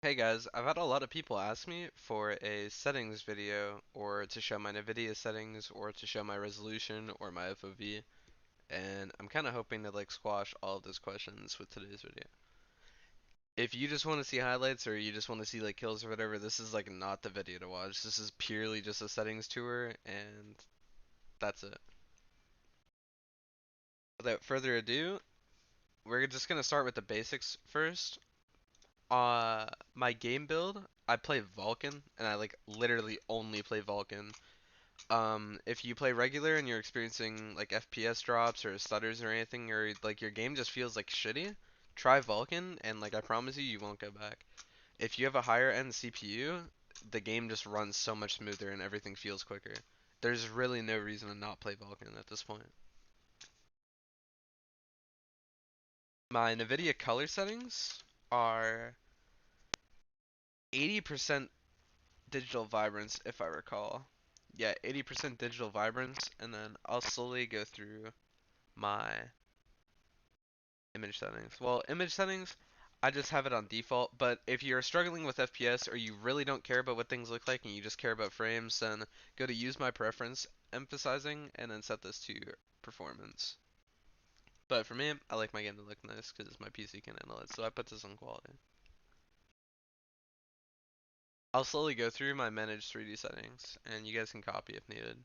Hey guys, I've had a lot of people ask me for a settings video or to show my nvidia settings or to show my resolution or my FOV, and I'm kind of hoping to like squash all of those questions with today's video. If you just want to see highlights or you just want to see like kills or whatever, this is like not the video to watch. This is purely just a settings tour and that's it. Without further ado, we're just gonna start with the basics first. My game build, I play Vulcan, and I like literally only play Vulcan. If you play regular and you're experiencing like FPS drops or stutters or anything, or like your game just feels like shitty, try Vulcan, and like I promise you, you won't go back. If you have a higher end CPU, the game just runs so much smoother and everything feels quicker. There's really no reason to not play Vulcan at this point. My NVIDIA color settings are 80% digital vibrance, if I recall. Yeah, 80% digital vibrance, and then I'll slowly go through my image settings. Well, image settings, I just have it on default, but if you're struggling with FPS or you really don't care about what things look like and you just care about frames, then go to use my preference, emphasizing, and then set this to performance. But for me, I like my game to look nice because my PC can handle it, so I put this on quality. I'll slowly go through my managed 3D settings, and you guys can copy if needed.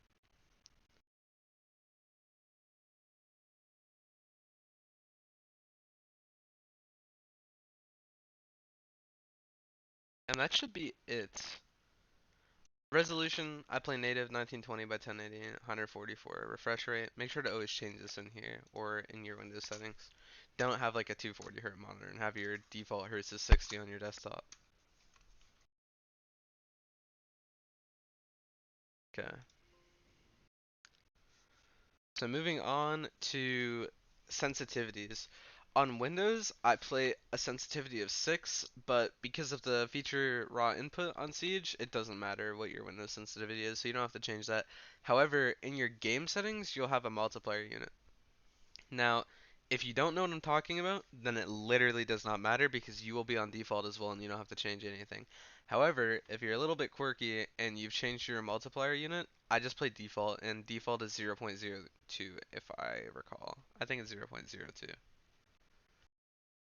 And that should be it. Resolution, I play native 1920 by 1080, 144. Refresh rate, make sure to always change this in here or in your Windows settings. Don't have like a 240 hertz monitor and have your default hertz is 60 on your desktop. Okay. So moving on to sensitivities. On Windows, I play a sensitivity of 6, but because of the feature raw input on Siege, it doesn't matter what your Windows sensitivity is, so you don't have to change that. However, in your game settings, you'll have a multiplier unit. Now, if you don't know what I'm talking about, then it literally does not matter because you will be on default as well and you don't have to change anything. However, if you're a little bit quirky and you've changed your multiplier unit, I just play default and default is 0.02 if I recall. I think it's 0.02.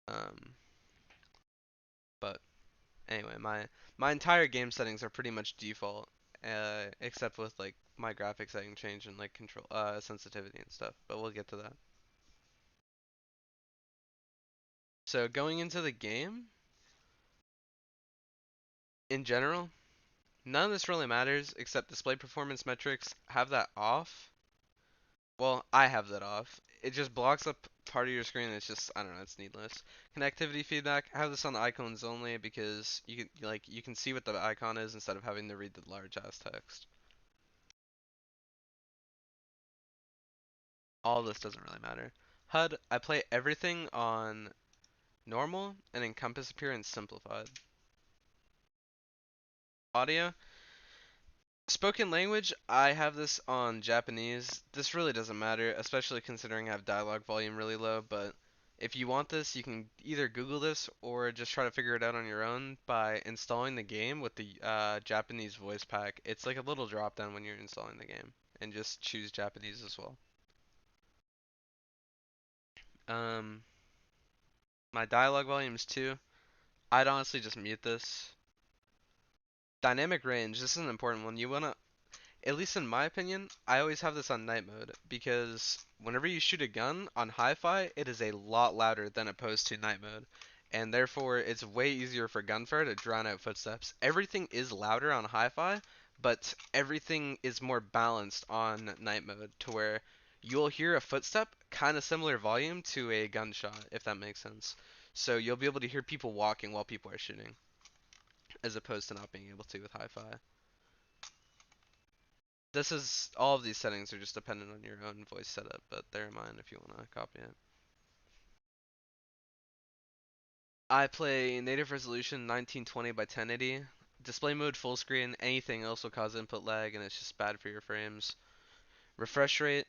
Um, but anyway, my entire game settings are pretty much default, except with like my graphics setting change and like control sensitivity and stuff. But we'll get to that. So going into the game, in general, none of this really matters except display performance metrics. Have that off. Well, I have that off. It just blocks up part of your screen. It's just, I don't know, it's needless. Connectivity feedback. Have this on the icons only because you can see what the icon is instead of having to read the large ass text. All this doesn't really matter. HUD. I play everything on normal and encompass appearance simplified. Audio. Spoken language, I have this on Japanese. This really doesn't matter, especially considering I have dialogue volume really low, but if you want this, you can either Google this or just try to figure it out on your own by installing the game with the Japanese voice pack. It's like a little drop down when you're installing the game, and just choose Japanese as well. Um, my dialogue volume is 2. I'd honestly just mute this. Dynamic range, this is an important one. You wanna At least in my opinion, I always have this on night mode because whenever you shoot a gun on hi-fi, it is a lot louder than opposed to night mode. And therefore, it's way easier for gunfire to drown out footsteps. Everything is louder on hi-fi, but everything is more balanced on night mode to where you'll hear a footstep kind of similar volume to a gunshot, if that makes sense. So you'll be able to hear people walking while people are shooting, as opposed to not being able to with hi-fi. This is all of these settings are just dependent on your own voice setup, but they're mine if you want to copy it. I play native resolution 1920 by 1080. Display mode full screen. Anything else will cause input lag and it's just bad for your frames. Refresh rate.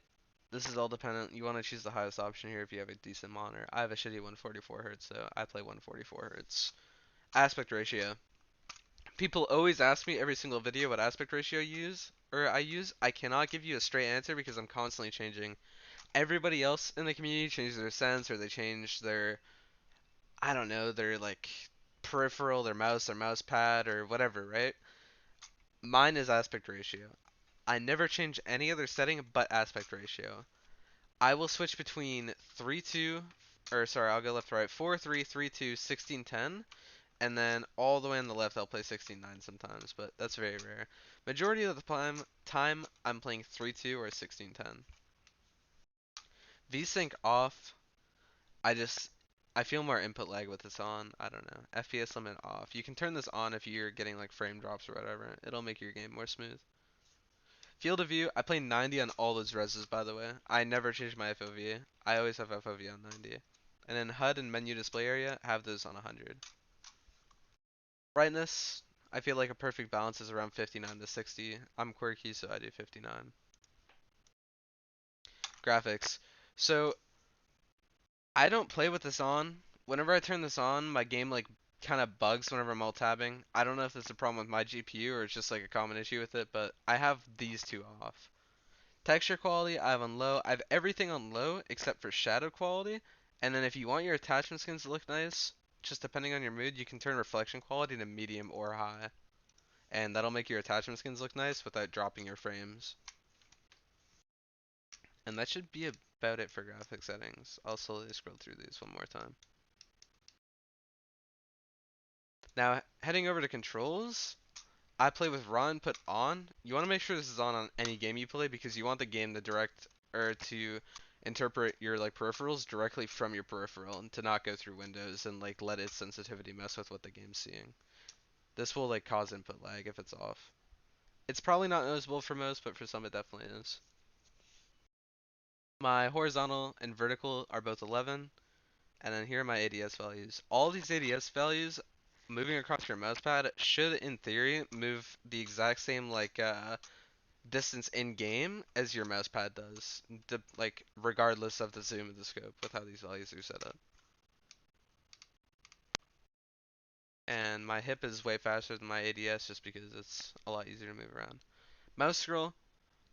This is all dependent. You want to choose the highest option here if you have a decent monitor. I have a shitty 144 Hz, so I play 144 Hz. Aspect ratio. People always ask me every single video what aspect ratio I use. I cannot give you a straight answer because I'm constantly changing. Everybody else in the community changes their sense or they change their, I don't know, their like peripheral, their mouse pad or whatever, right? Mine is aspect ratio. I never change any other setting but aspect ratio. I will switch between 3-2, or sorry, I'll go left to right, 4-3, 3-2, 16-10, and then all the way on the left I'll play 16-9 sometimes, but that's very rare. Majority of the time I'm playing 3-2 or 16-10. VSync off, I just I feel more input lag with this on. I don't know. FPS limit off. You can turn this on if you're getting like frame drops or whatever. It'll make your game more smooth. Field of view, I play 90 on all those reses by the way. I never change my FOV. I always have FOV on 90. And then HUD and menu display area, have those on 100. Brightness, I feel like a perfect balance is around 59 to 60. I'm quirky, so I do 59. Graphics. So I don't play with this on. Whenever I turn this on, my game like kind of bugs whenever I'm alt tabbing. I don't know if it's a problem with my GPU or it's just like a common issue with it, but I have these two off. Texture quality, I have on low. I have everything on low except for shadow quality. And then if you want your attachment skins to look nice, just depending on your mood, you can turn reflection quality to medium or high. And that'll make your attachment skins look nice without dropping your frames. And that should be about it for graphic settings. I'll slowly scroll through these one more time. Now, heading over to controls, I play with raw input on. You want to make sure this is on any game you play because you want the game to direct or to interpret your like peripherals directly from your peripheral and to not go through Windows and like let its sensitivity mess with what the game's seeing. This will like cause input lag if it's off. It's probably not noticeable for most, but for some it definitely is. My horizontal and vertical are both 11, and then here are my ADS values. All these ADS values moving across your mouse pad should in theory move the exact same like distance in game as your mouse pad does, like regardless of the zoom of the scope with how these values are set up. And my hip is way faster than my ADS just because it's a lot easier to move around. Mouse scroll,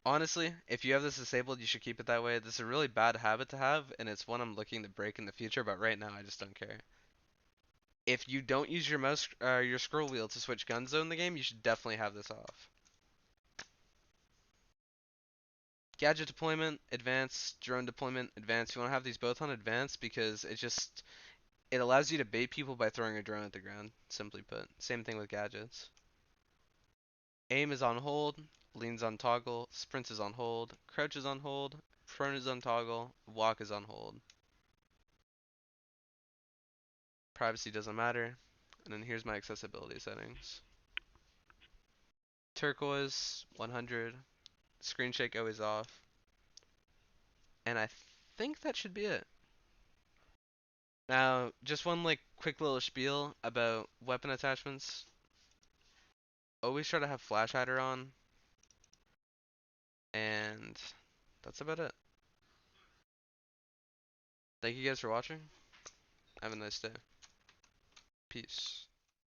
honestly, if you have this disabled, you should keep it that way. This is a really bad habit to have, and it's one I'm looking to break in the future, but right now I just don't care. If you don't use your your scroll wheel to switch gun zone in the game, you should definitely have this off. Gadget deployment, advanced, drone deployment, advanced. You want to have these both on advanced because it allows you to bait people by throwing a drone at the ground, simply put. Same thing with gadgets. Aim is on hold, leans on toggle, sprint is on hold, crouch is on hold, prone is on toggle, walk is on hold. Privacy doesn't matter. And then here's my accessibility settings. Turquoise, 100. Screen shake always off. And I think that should be it. Now, just one like quick little spiel about weapon attachments. Always try to have flash hider on, and that's about it. Thank you guys for watching. Have a nice day. Peace.